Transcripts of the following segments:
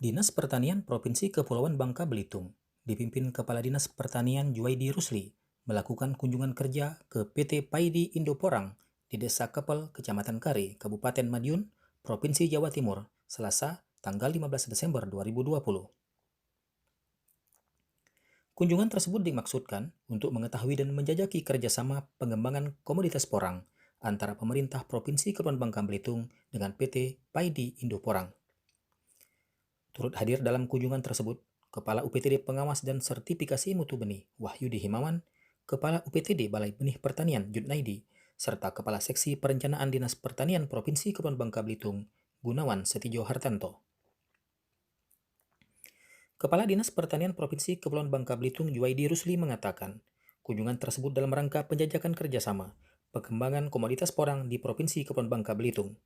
Dinas Pertanian Provinsi Kepulauan Bangka Belitung, dipimpin Kepala Dinas Pertanian Juwaidi Rusli, melakukan kunjungan kerja ke PT Paidi Indo Porang di Desa Kepel, Kecamatan Kari, Kabupaten Madiun, Provinsi Jawa Timur, Selasa, tanggal 15 Desember 2020. Kunjungan tersebut dimaksudkan untuk mengetahui dan menjajaki kerjasama pengembangan komoditas porang antara pemerintah Provinsi Kepulauan Bangka Belitung dengan PT Paidi Indo Porang. Turut hadir dalam kunjungan tersebut, Kepala UPTD Pengawas dan Sertifikasi Mutu Benih Wahyudi Himawan, Kepala UPTD Balai Benih Pertanian Jutnaidi, serta Kepala Seksi Perencanaan Dinas Pertanian Provinsi Kepulauan Bangka Belitung, Gunawan Setijo Hartanto. Kepala Dinas Pertanian Provinsi Kepulauan Bangka Belitung Juwaidi Rusli mengatakan, kunjungan tersebut dalam rangka penjajakan kerjasama pengembangan komoditas porang di Provinsi Kepulauan Bangka Belitung.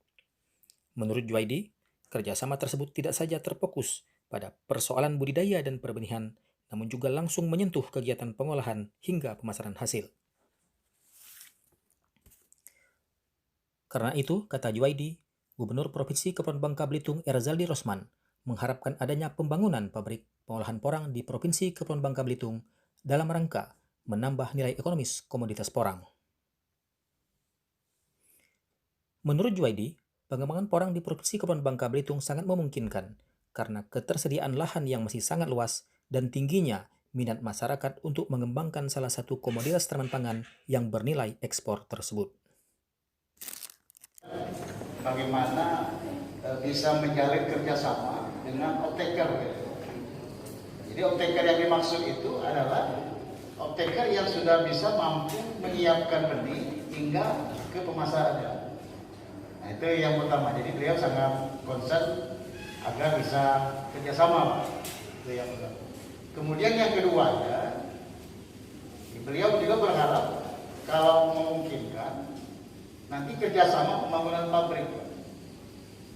Menurut Juwaidi, kerjasama tersebut tidak saja terfokus pada persoalan budidaya dan perbenihan, namun juga langsung menyentuh kegiatan pengolahan hingga pemasaran hasil. Karena itu, kata Juwaidi, Gubernur Provinsi Kepulauan Bangka Belitung Erzaldi Rosman mengharapkan adanya pembangunan pabrik pengolahan porang di Provinsi Kepulauan Bangka Belitung dalam rangka menambah nilai ekonomis komoditas porang. Menurut Juwaidi, pengembangan porang di Provinsi Kepulauan Bangka Belitung sangat memungkinkan karena ketersediaan lahan yang masih sangat luas dan tingginya minat masyarakat untuk mengembangkan salah satu komoditas tanaman pangan yang bernilai ekspor tersebut. Bagaimana bisa menjalin kerjasama dengan off-taker. Jadi off-taker yang dimaksud itu adalah off-taker yang sudah bisa mampu menyiapkan benih hingga ke pemasarannya. Nah, itu yang pertama. Jadi beliau sangat concern agar bisa kerjasama, Pak. Itu yang pertama. Kemudian yang kedua, beliau juga berharap kalau memungkinkan nanti kerjasama pembangunan pabrik, Pak,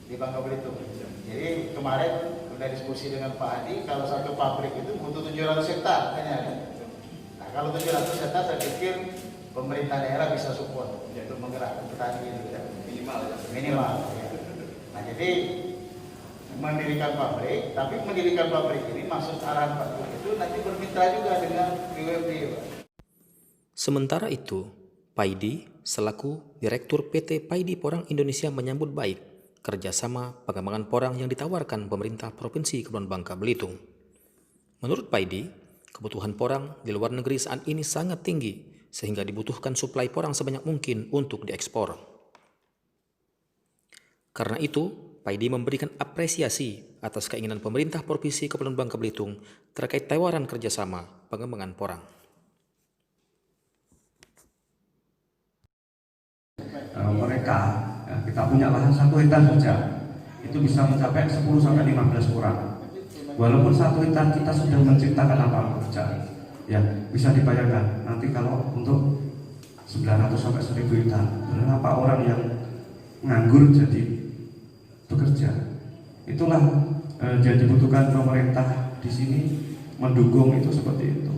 di Bangka Belitung. Jadi kemarin sudah diskusi dengan Pak Adi, kalau satu pabrik itu butuh 700 hektar katanya. Nah, kalau 700 hektar saya pikir pemerintah daerah bisa support untuk menggerakkan petani itu ya. Minimal ya. Nah, jadi mendirikan pabrik, tapi mendirikan pabrik ini maksud arahan Pak Gubernur itu nanti bermitra juga dengan BUMD, Pak. Sementara itu, Paidi selaku Direktur PT Paidi Porang Indonesia menyambut baik kerjasama pengembangan porang yang ditawarkan pemerintah Provinsi Kepulauan Bangka Belitung. Menurut Paidi, kebutuhan porang di luar negeri saat ini sangat tinggi sehingga dibutuhkan suplai porang sebanyak mungkin untuk diekspor. Karena itu, Paidi memberikan apresiasi atas keinginan pemerintah Provinsi Kepulauan Bangka Belitung terkait tawaran kerjasama pengembangan porang. Mereka, kita punya lahan 1 hektar saja, itu bisa mencapai 10-15 orang. Walaupun 1 hektar kita sudah menciptakan lapangan pekerjaan, ya bisa dibayangkan nanti kalau untuk 900-1000 hektar, berapa orang yang nganggur jadi bekerja. Itulah yang dibutuhkan pemerintah di sini, mendukung itu seperti itu.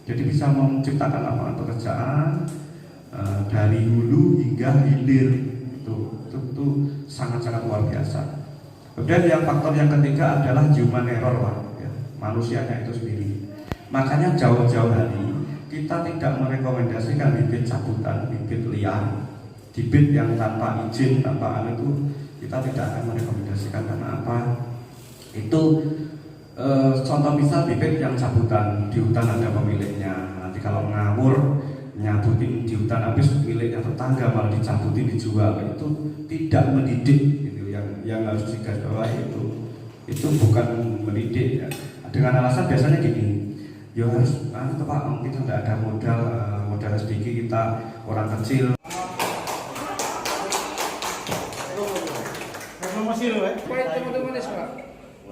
Jadi bisa menciptakan lapangan pekerjaan dari hulu hingga hilir, itu sangat-sangat luar biasa. Kemudian yang faktor yang ketiga adalah human error, Pak, ya, manusianya itu sendiri. Makanya jauh-jauh hari kita tidak merekomendasikan bibit cabutan, bibit liar, bibit yang tanpa izin, tanpa itu kita tidak akan merekomendasikan. Karena apa? Itu contoh misal bibit yang cabutan di hutan ada pemiliknya. Nanti kalau ngawur nyabutin di hutan habis miliknya tetangga malah dicabutin dijual, itu tidak mendidik. Itu yang harus digarisbawahi, itu bukan mendidik ya. Dengan alasan biasanya gini, ya harus Pak, kita tidak ada modal sedikit, kita orang kecil.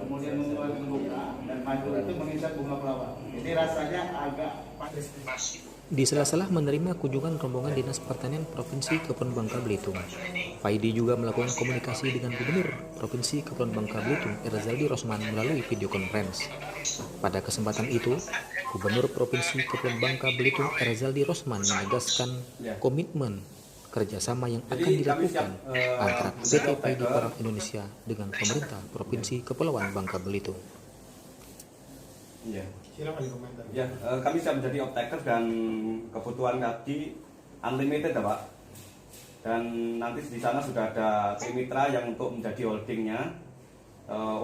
Kemudian membuat bunga dan madu itu mengisap bunga pelawak. Jadi rasanya agak pas. Di sela-sela menerima kunjungan rombongan Dinas Pertanian Provinsi Kepulauan Bangka Belitung, Paidi juga melakukan komunikasi dengan Gubernur Provinsi Kepulauan Bangka Belitung Erzaldi Rosman melalui video conference. Pada kesempatan itu, Gubernur Provinsi Kepulauan Bangka Belitung Erzaldi Rosman menegaskan komitmen kerjasama yang akan Jadi kami dilakukan siap antara menjadi PT PID operator. Porang Indonesia dengan pemerintah Provinsi Kepulauan Bangka Belitung. Iya. Silakan dikomentar. Ya, kami siap menjadi off-taker dan kebutuhan haji unlimited ya Pak. Dan nanti di sana sudah ada tim mitra yang untuk menjadi holdingnya,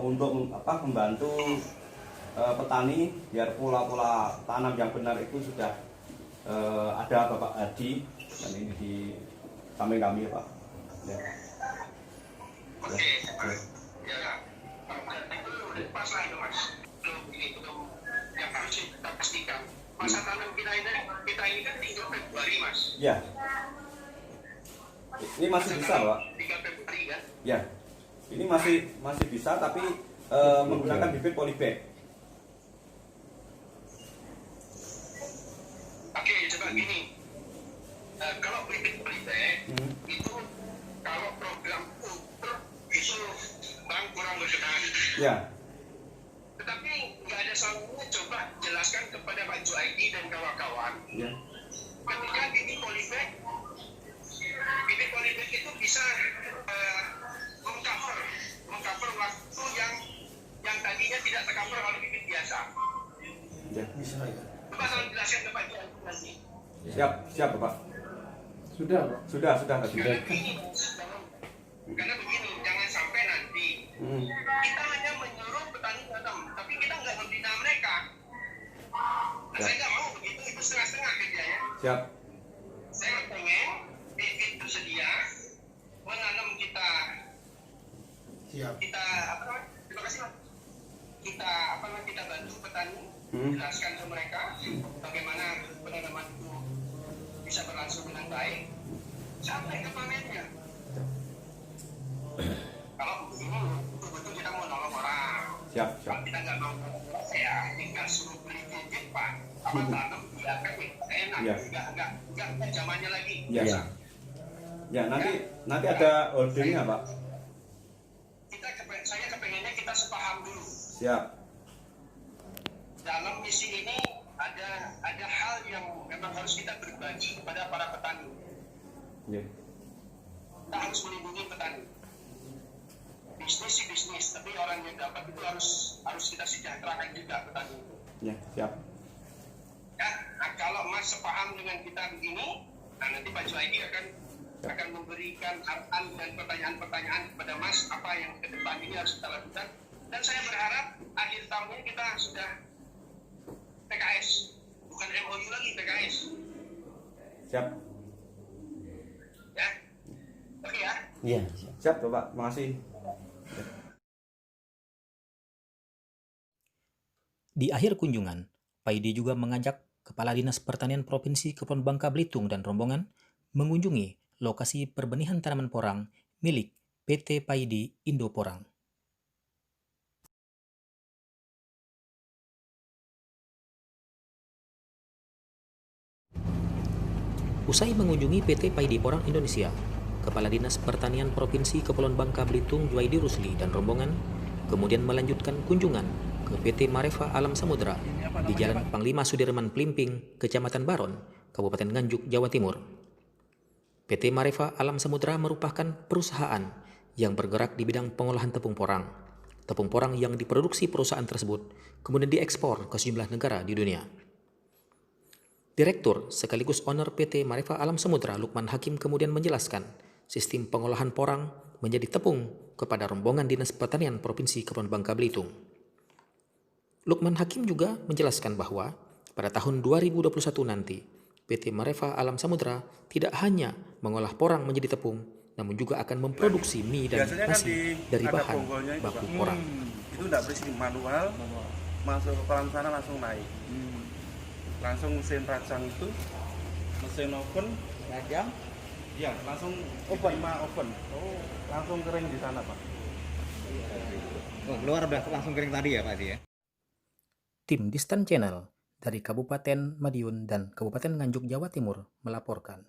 untuk membantu petani biar pola-pola tanam yang benar itu sudah ada Bapak Hadi, dan ini di samping kami ya Pak. Ya. Oke, ya, itu pas lah itu Mas. Belum yang harus kita pastikan. Masa tanam kita ini kan 3 Februari Mas. Ya. Ini masih bisa Pak. 3 Februari kan? Ya. Ini masih bisa tapi menggunakan bibit polybag. Oke, coba gini. Kalau bibit polybag itu kalau program ukur itu Bang kurang berkenan. Ya. Tetapi nggak ada salahnya coba jelaskan kepada Pak Juaidi dan kawan-kawan. Ya. Ketika bibit polybag itu bisa mengcover waktu yang tadinya tidak tercover oleh bibit biasa. Ya. Coba tolong jelaskan ke Pak Juaidi nanti. Siap Bapak. Sudah, Pak. Sudah tadi. Karena begini, jangan sampai nanti kita hanya menyuruh petani tanam, tapi kita nggak membina mereka. Nah, saya nggak mau begitu, itu setengah-setengah kerjanya. Siap. Saya pengen bibit tersedia, menanam kita Siap. terima kasih Pak. Kita bantu petani, jelaskan ke mereka bagaimana penanaman itu bisa berlangsung dengan baik sampai ke panennya. Kalau begini betul-betul kita mau nolong orang. Siap. Kalau kita nggak mau nolong orang, saya tinggal suruh beli bibit Pak. Apa tanam biarkan enak, Ya. nggak zamannya lagi. Ya. Ya, nanti ada holdingnya Pak. Saya kepengennya kita sepaham dulu. Siap. Dalam misi ini ada hal yang memang harus kita berbagi kepada para petani. Ya. Kita harus melindungi petani. Bisnis sih bisnis, tapi orang yang dapat itu harus kita sejahterakan juga petani itu. Ya, siap. Ya, nah, kalau Mas sepaham dengan kita begini, nah nanti Pak Juaidi akan memberikan arahan dan pertanyaan-pertanyaan kepada Mas apa yang ke depan ini harus kita lakukan. Dan saya berharap akhir tahun ini kita sudah PKS, bukan MOU lagi PKS. Siap. Ya, oke ya. Iya. Siap Bapak, makasih. Di akhir kunjungan, Paidi juga mengajak Kepala Dinas Pertanian Provinsi Kepulauan Bangka Belitung dan rombongan mengunjungi lokasi perbenihan tanaman porang milik PT Paidi Indo Porang. Usai mengunjungi PT Paidi Porang Indonesia, Kepala Dinas Pertanian Provinsi Kepulauan Bangka Belitung Juaidi Rusli dan rombongan kemudian melanjutkan kunjungan ke PT Marefa Alam Samudra di Jalan Panglima Sudirman Pelimping, Kecamatan Baron, Kabupaten Nganjuk, Jawa Timur. PT Marefa Alam Samudra merupakan perusahaan yang bergerak di bidang pengolahan tepung porang. Tepung porang yang diproduksi perusahaan tersebut kemudian diekspor ke sejumlah negara di dunia. Direktur sekaligus owner PT Marefa Alam Samudra Lukman Hakim kemudian menjelaskan sistem pengolahan porang menjadi tepung kepada rombongan Dinas Pertanian Provinsi Kepulauan Bangka Belitung. Lukman Hakim juga menjelaskan bahwa pada tahun 2021 nanti PT Marefa Alam Samudra tidak hanya mengolah porang menjadi tepung, namun juga akan memproduksi mie dan nasi dari bahan baku porang. Itu tidak bersih manual, masuk ke kolam sana langsung naik. Langsung mesin racang itu, mesin oven, rajang, ya langsung oven. Langsung kering di sana Pak. Keluar udah langsung kering tadi ya Pak ya? Tim Distan Channel dari Kabupaten Madiun dan Kabupaten Nganjuk, Jawa Timur melaporkan.